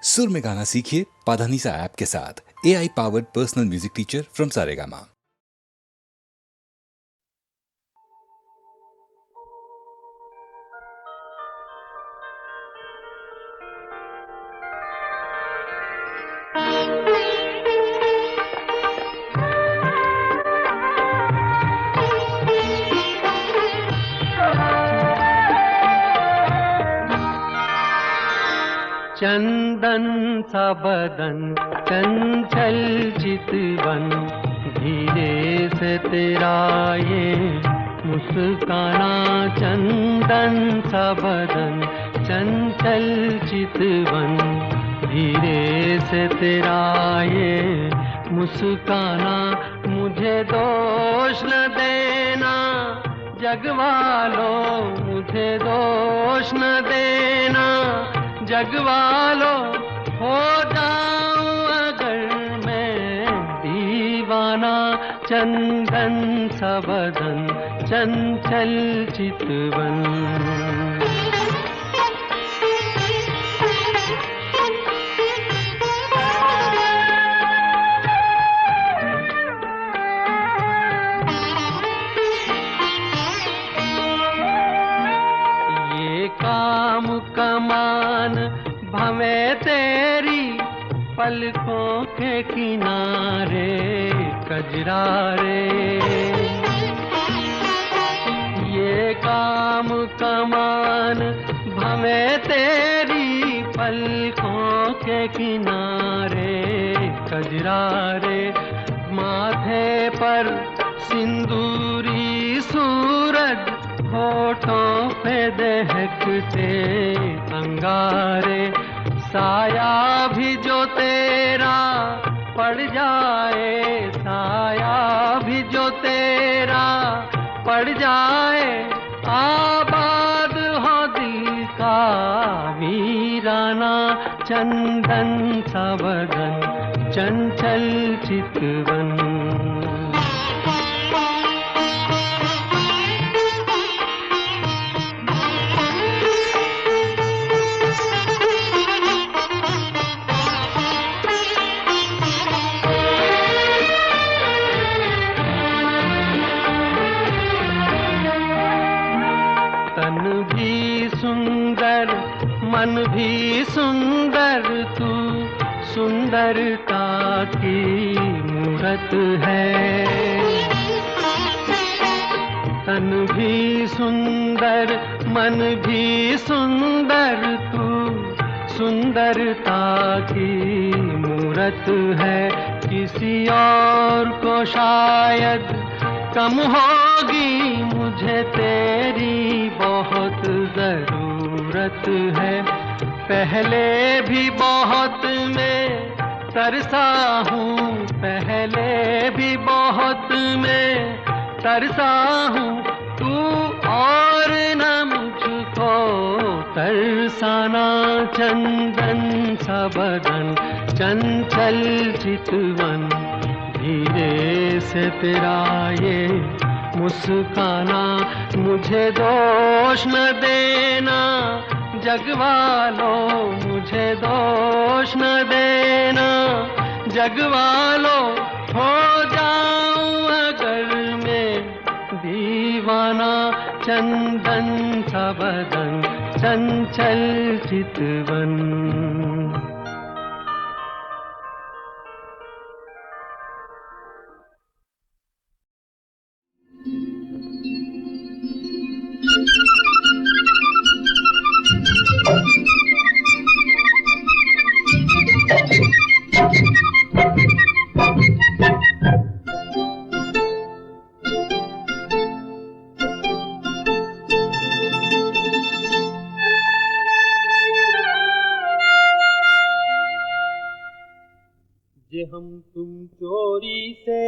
सुर में गाना सीखिए पाधानीसा ऐप के साथ। AI powered personal music teacher from Saregama. चंदन सा बदन चंचल चितवन, धीरे से तेरा ये मुस्काना। चंदन सा बदन चंचल चितवन, धीरे से तेरा ये मुस्काना। मुझे दोष न देना जगवालों, मुझे दोष न देना जगवालो। हो जाऊं अगर मैं दीवाना, चंदन सा बदन चंचल चितवन। ये काम कमान भवे तेरी पलकों के किनारे कजरारे। ये काम कमान भवे तेरी पलकों के किनारे कजरारे। माथे पर सिंदूरी सूरज, होठों पे दहकते अंगारे। साया भी जो तेरा पड़ जाए, साया भी जो तेरा पड़ जाए, आबाद हो दिल का वीराना। चंदन सा बदन चंचल चितवन। मन भी सुंदर, तू सुंदरता की मूरत है। तन भी सुंदर मन भी सुंदर, तू सुंदरता की मूरत है। किसी और को शायद कम होगी, मुझे तेरी बहुत जरूरत है। पहले भी बहुत मैं तरसा हूँ, पहले भी बहुत मैं तरसा हूँ। तू और न मुझको तरसाना। चंदन सा बदन चंचल चितवन, धीरे से तेरा ये मुस्काना। मुझे दोष न देना जगवालों, मुझे दोष न देना जगवालों। हो जाऊं अगर मैं दीवाना, चंदन सा बदन चंचल चितवन। जे हम तुम चोरी से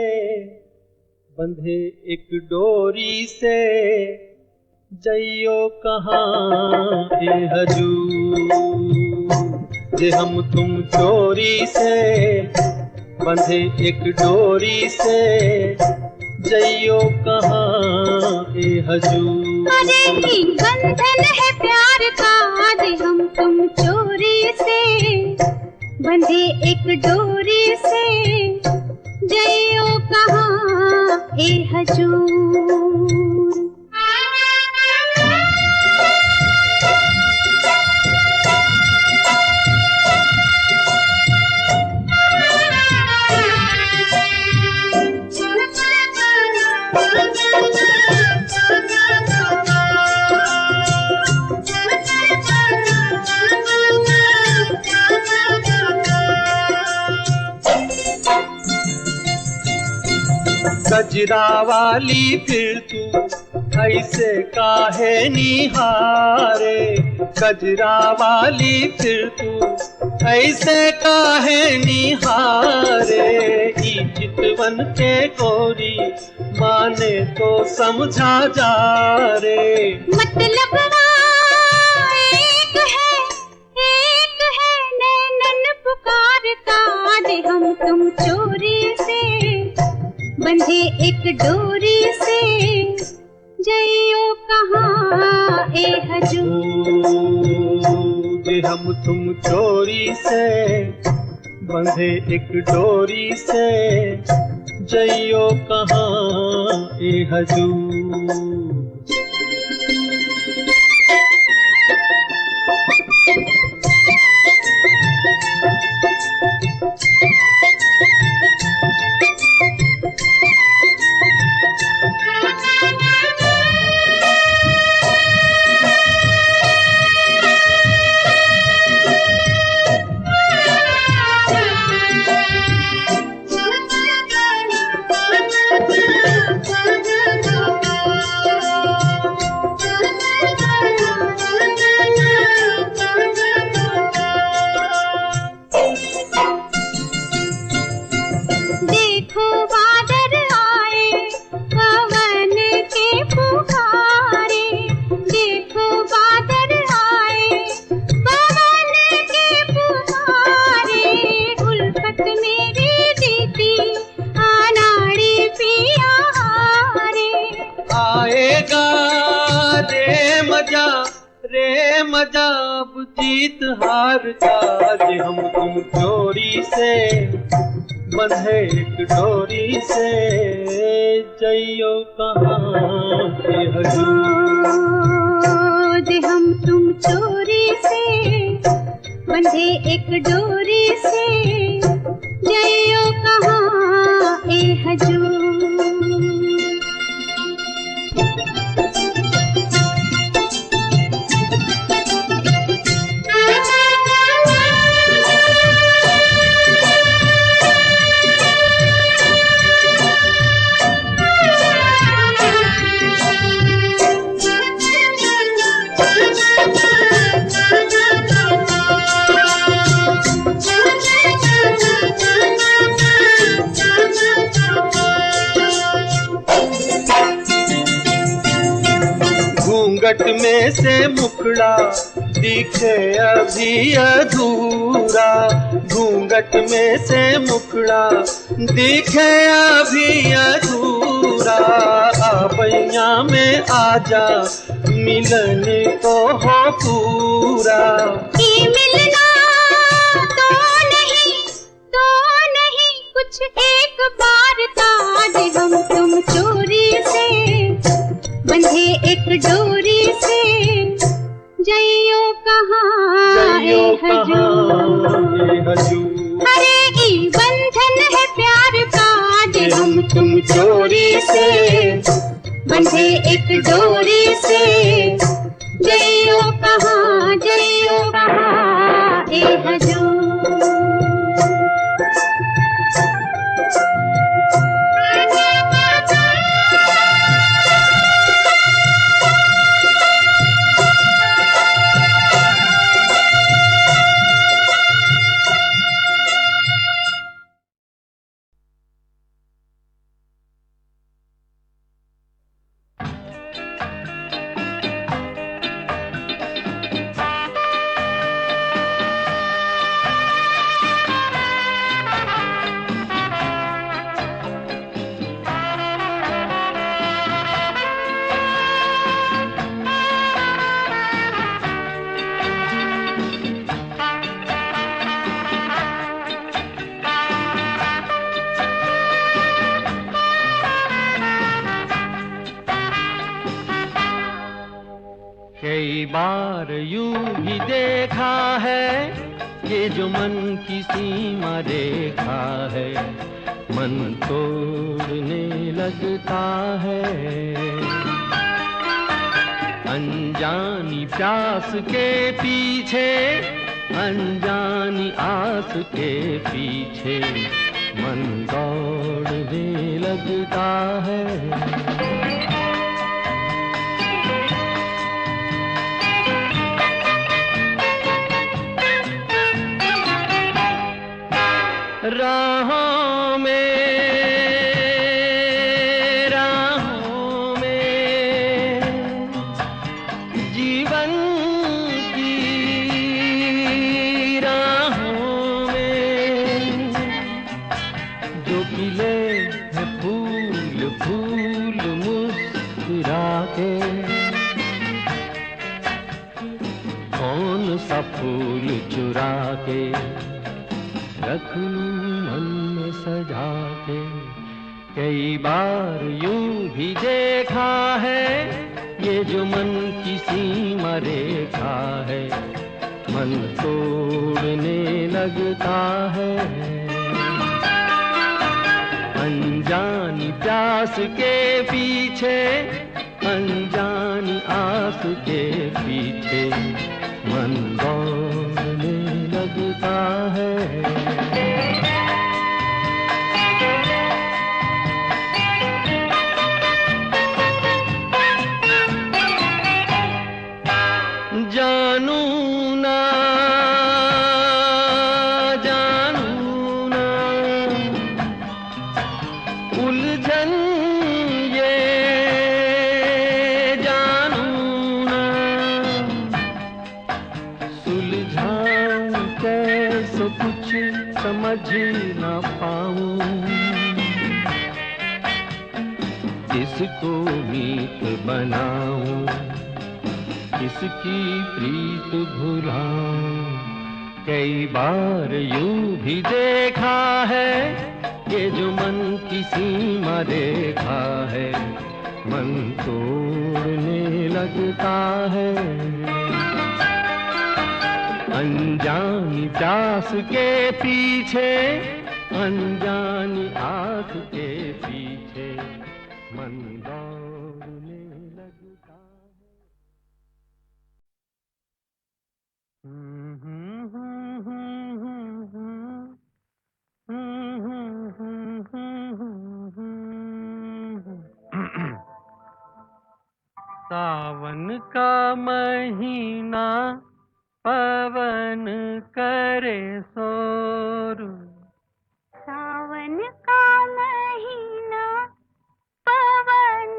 बंधे एक डोरी से, जइयो कहाँ ए हजूर। जे हम तुम चोरी से बंधे एक डोरी से, जइयो कहाँ ए हजूर। अरे ही बंधन है प्यार का, जे हम तुम चोरी से बंधे एक डोरी से जइयो कहाँ ए हजूर। गजरा वाली फिर तू ऐसे काहे निहारे, गजरा वाली फिर तू ऐसे काहे निहारे। ई चितवन के गोरी माने तो समझा जा रे। मतलब एक है नैनन पुकारता जे हम तुम चोरी से बंधे एक डोरी से जइयो कहाँ ए हजूर। जे हम तुम चोरी से बंधे एक डोरी से जइयो कहाँ ए हजूर। मजाब जीत हार का जे हम तुम चोरी से बंधे एक डोरी से जइयो कहाँ ए हजूर। जे हम तुम चोरी से बंधे एक डोरी से जइयो कहाँ ए हजूर। घूंघट में से मुखड़ा दिखे अभी अधूरा, घूंघट में से मुखड़ा दिखे अभी अधूरा। आबैया में आजा मिलन तो हो पूरा। ये मिलना तो नहीं कुछ एक बार ताज हम तुम चोरी से बंधे एक डोरी से जइयो कहाँ ए हजूर। अरे ई बंधन है प्यार का जे हम तुम चोरी से बंधे एक डोरी से जइयो कहाँ ए हजूर। बार यूं भी देखा है, ये जो मन की सीमा रेखा है, मन तोड़ने लगता है। अनजानी प्यास के पीछे, अनजानी आस के पीछे, मन दौड़ने लगता है। राहों में, राहों में, जीवन की राहों में, जो खिले हैं फूल फूल मुस्कुरा के, कौन सा फूल चुरा के रख लूं मन में सजा के। कई बार यूं भी देखा है, ये जो मन की सीमा रेखा है, मन तोड़ने लगता है। अनजानी प्यास के पीछे, अनजानी आस के पीछे, मन दौड़ने लगता है। जानू ना, जानू ना, उलझन ये जानू ना, सुलझाऊं कैसे कुछ समझ ना पाऊं, किसको मीत बनाऊं, किसकी प्रीत भुलाऊं। कई बार यूं भी देखा है, ये जो मन की सीमा रेखा है, मन तोड़ने लगता है। अनजानी प्यास के पीछे, अनजानी आस के पीछे, मन दौड़ने लगता है। सावन का महीना, पवन करे शोर। सावन का महीना, पवन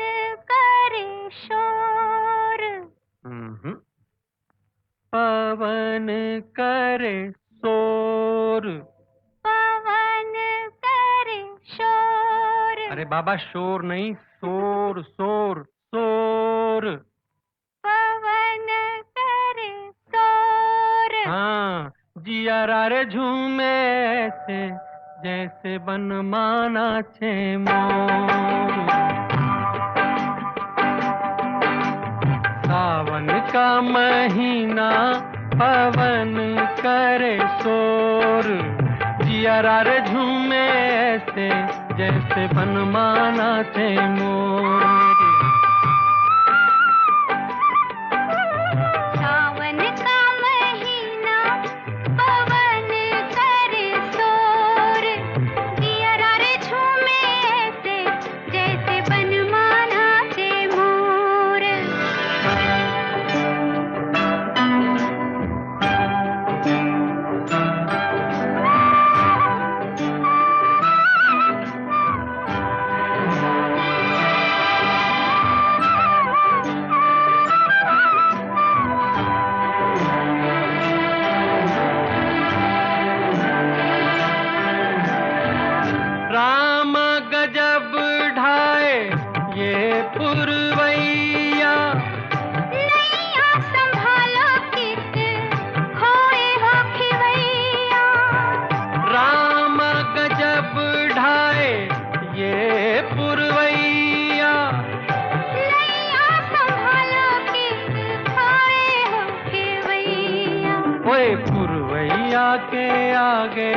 करे शोर। पवन करे शोर। पवन करे शोर। अरे बाबा शोर नहीं, शोर शोर शोर। पवन करे शोर। हाँ, जिया रे झूमे ऐसे, जैसे बनमाना छे मोर। सावन का महीना, पवन करे शोर। जिया रे झूमे ऐसे, जैसे बनमाना छे मोर। सावन का महीना, पवन करे शोर। जिया रे झूमे ऐसे, जैसे बनमाना छे मोर। के आगे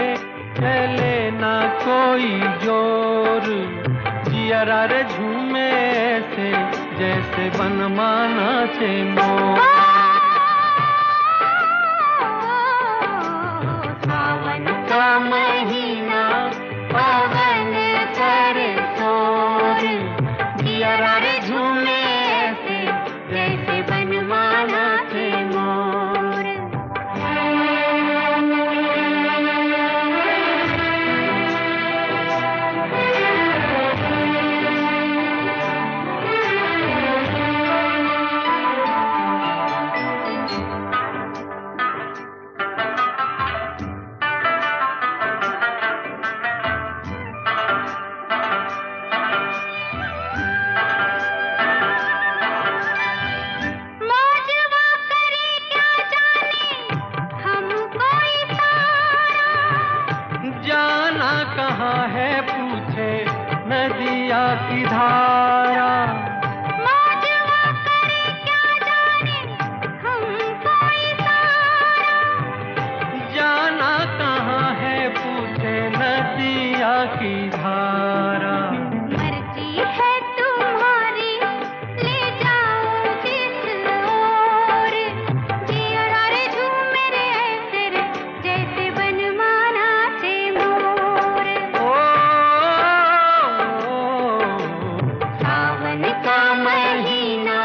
चले ना कोई जोर, जियरा रे झूमे ऐसे जैसे बनमाना चे मोर। सावन का महीना पवन करे शोर, जियरा रे झूमे ऐसे जैसे बनमाना चे मोर। कहाँ है पूछे नदिया की धारा, मौजवा करे क्या जाने हमको इशारा। जाना कहाँ है पूछे नदिया की धारा। मर्जी है तुम्हारी ले जाओ जिस ओर, जियरा रे झूमे रे ऐसे रे जैसे बनमाना चे मोर। सावन का महीना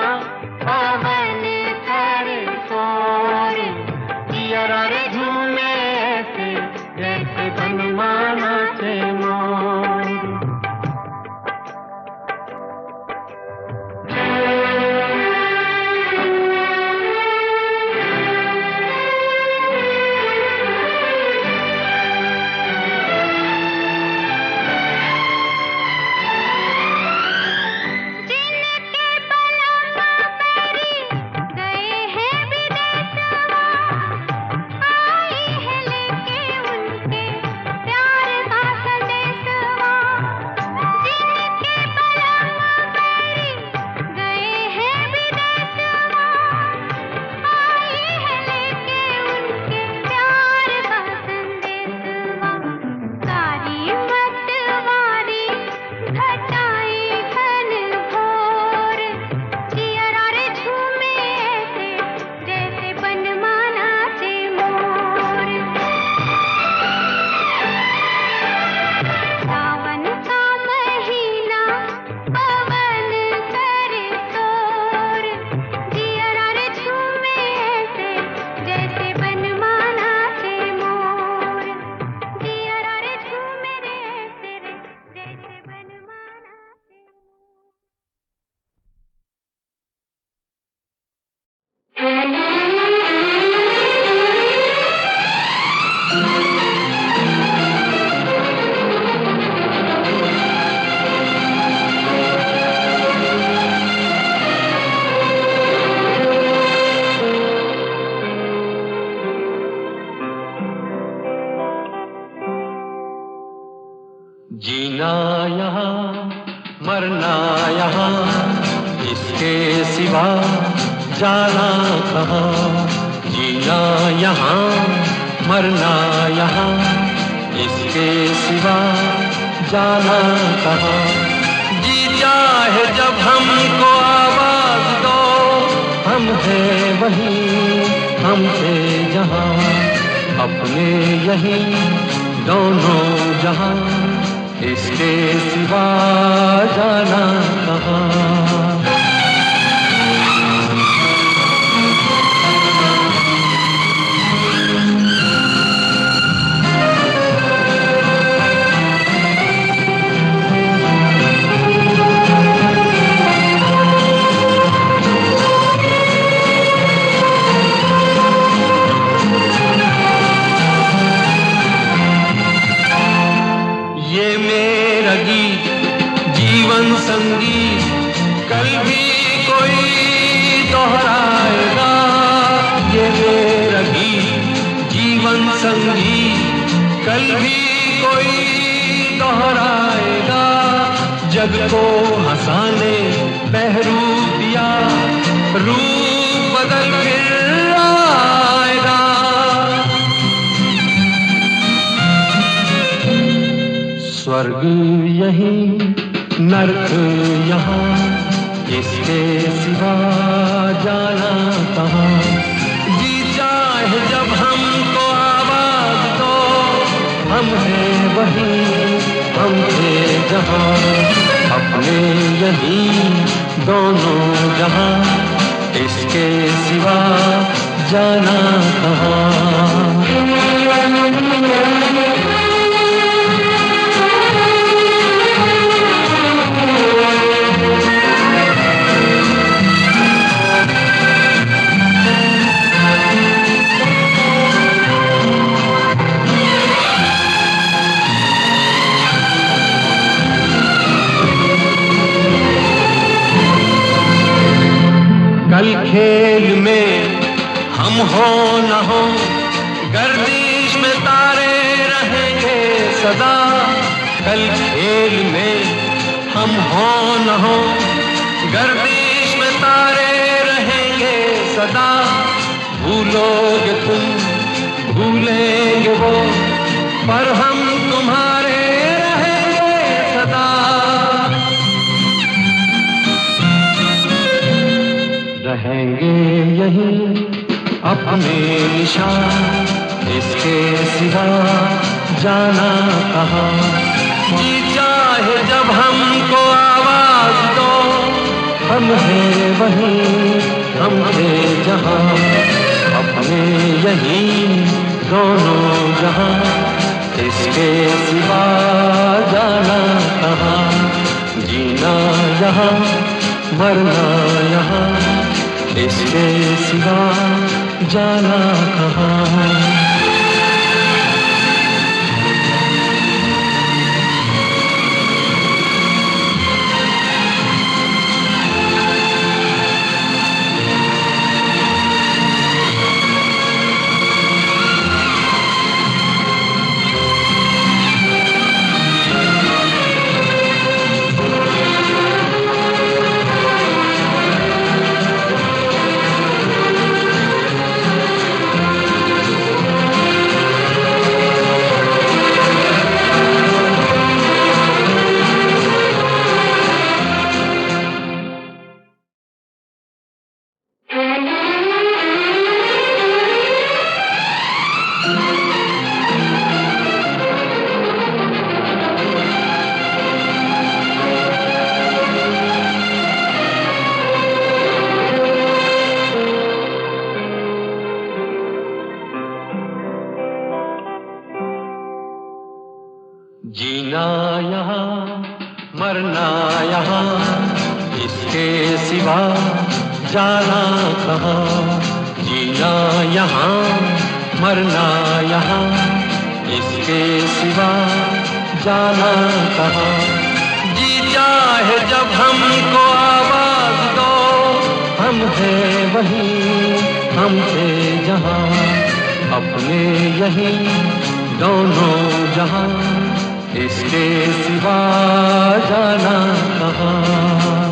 पवन करे शोर, जियरा रे झूमे ऐसे जैसे बनमाना चे मोर। जिनके बलमा मेरी गए हैं विदेशवा, आई है लेके उनके प्यार का संदेशवा। जिनके बलमा मेरी गए हैं विदेशवा, आई है लेके उनके प्यार का संदेशवा। सारी मतवारी घटाई घन घोर, जियरा रे झूमे ऐसे जैसे बनमाना चे मोर। सावन का महीना पवन करे शोर, जियरा रे झूमे ऐसे जैसे बनमाना चे मोर। जियरा रे झूमे रे ऐसे रे जैसे बनमाना चे मोर। जीना यहाँ मरना यहाँ, इसके सिवा जाना कहाँ। जीना यहाँ मरना यहाँ, इसके सिवा जाना कहाँ। जी चाहे जब हमको आवाज दो, हम हैं वहीं हम थे जहाँ, अपने यहीं दोनों जहाँ, इसके सिवा जाना कहाँ। ये मेरा गीत जीवन संगीत कल भी कोई दोहराएगा। ये मेरा गीत जीवन संगीत कल भी कोई दोहराएगा। जग को हंसाने बहरूप दिया, रूप बदल फिर आएगा। स्वर्ग यहीं नर्क यहाँ, इसके सिवा जाना कहाँ। जी चाहे जब हमको आवाज दो, हम हैं वहीं, हम थे जहाँ, अपने यहीं दोनों जहाँ, इसके सिवा जाना कहाँ। कल खेल में हम हो न हो, गर्दिश में तारे रहेंगे सदा। कल खेल में हम हो न हो, गर्दिश में तारे रहेंगे सदा। भूलोगे तुम, भूलेंगे वो, पर हम तुम्हारे रहेंगे सदा। रहेंगे यहीं अपने निशान, इसके सिवा जाना कहाँ। जी चाहे जब हमको आवाज दो, हम हैं वहीं, हम थे जहाँ, अपने यहीं दोनों जहाँ, इसके सिवा जाना कहाँ। जीना यहाँ, मरना यहाँ, इसके सिवा जाना कहाँ। जीना यहाँ, मरना यहाँ, इसके सिवा जाना कहाँ। जीना यहाँ, मरना यहाँ, इसके सिवा जाना कहाँ। जी चाहे जब हमको आवाज दो, हम हैं वहीं, हम थे जहाँ, अपने यहीं दोनों जहाँ, इसके सिवा जाना कहाँ।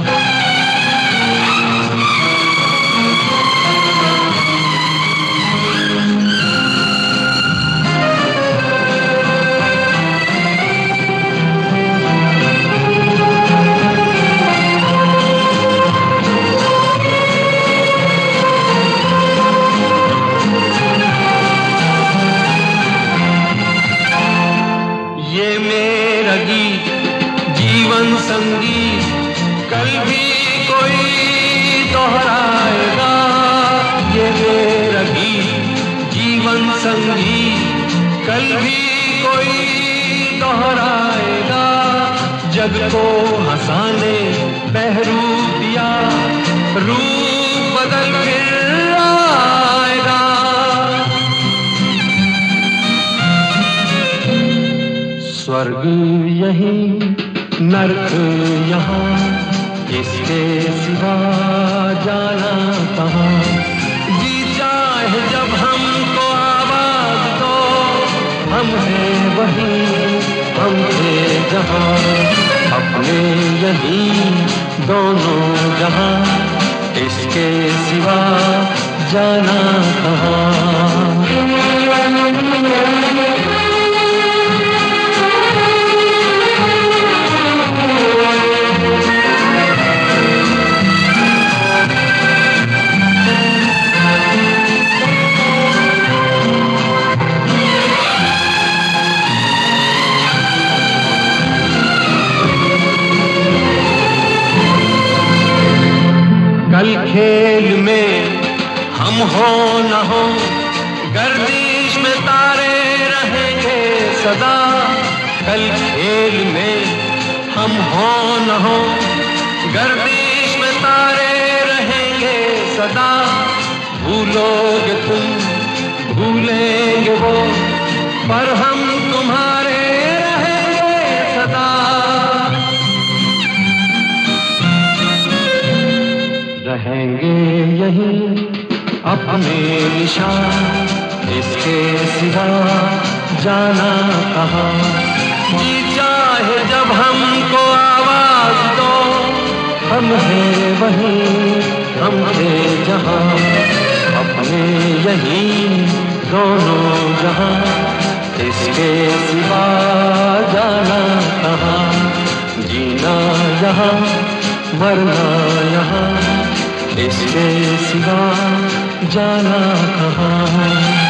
ये मेरा गीत जीवन संगीत, कल भी कोई दोहराएगा। ये मेरा गीत जीवन संगीत, कल भी कोई दोहराएगा। जग को हंसाने बहरूप दिया, रूप बदल फिर आएगा। स्वर्ग यहीं, नर्क यहाँ, इसके सिवा जाना कहाँ। जी चाहे जब हमको आवाज दो, हम हैं वहीं, हम थे जहाँ, अपने यहीं दोनों जहाँ, इसके सिवा जाना कहाँ। हो न हो गर्दिश में तारे रहेंगे सदा, कल खेल में हम हो न हो गर्दिश में तारे रहेंगे सदा। भूलोगे तुम भूलेंगे वो, पर हम तुम्हारे रहेंगे सदा। रहेंगे यहीं अपने निशान, इसके सिवा जाना कहाँ। जी चाहे जब हमको आवाज दो, हम हैं वहीं हम थे जहाँ, अपने यहीं दोनों जहाँ, इसके सिवा जाना कहाँ। जीना यहाँ मरना यहाँ, इसके सिवा जाना कहाँ।